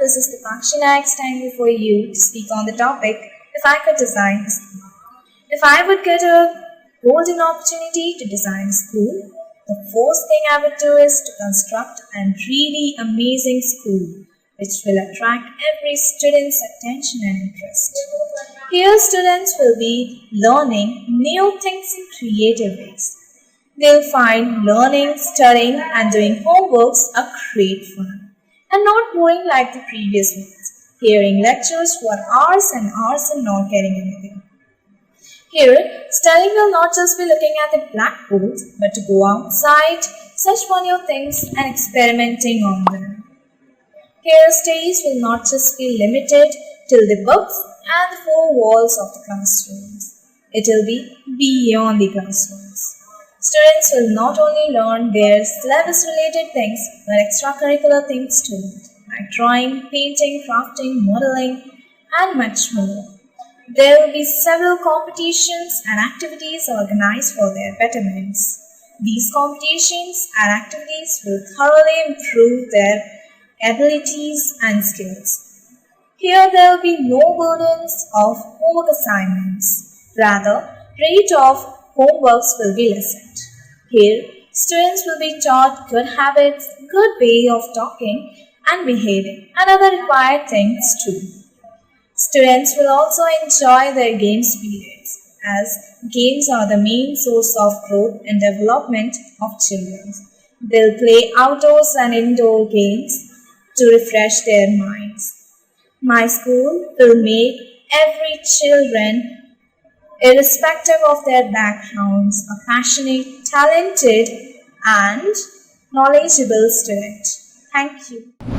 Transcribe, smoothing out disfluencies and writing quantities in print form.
this is Deepakshi Nayak standing before you to speak on the topic, If I Could Design a School. If I would get a golden opportunity to design a school, the first thing I would do is to construct a really amazing school which will attract every student's attention and interest. Here students will be learning new things in creative ways. They'll find learning, studying and doing homeworks a great fun and not boring like the previous ones, hearing lectures for hours and hours and not getting anything. Here, studying will not just be looking at the blackboards, but to go outside, search for new things and experimenting on them. Here, studies will not just be limited to the books and the four walls of the classrooms. It will be beyond the classrooms. Students will not only learn their syllabus-related things, but extracurricular things too, like drawing, painting, crafting, modeling, and much more. There will be several competitions and activities organized for their betterments. These competitions and activities will thoroughly improve their abilities and skills. Here there will be no burdens of homework assignments. Rather, rate of homeworks will be lessened. Here, students will be taught good habits, good way of talking and behaving, and other required things too. Students will also enjoy their games periods, as games are the main source of growth and development of children. They'll play outdoors and indoor games to refresh their minds. My school will make every children, irrespective of their backgrounds, a passionate, talented and knowledgeable student. Thank you.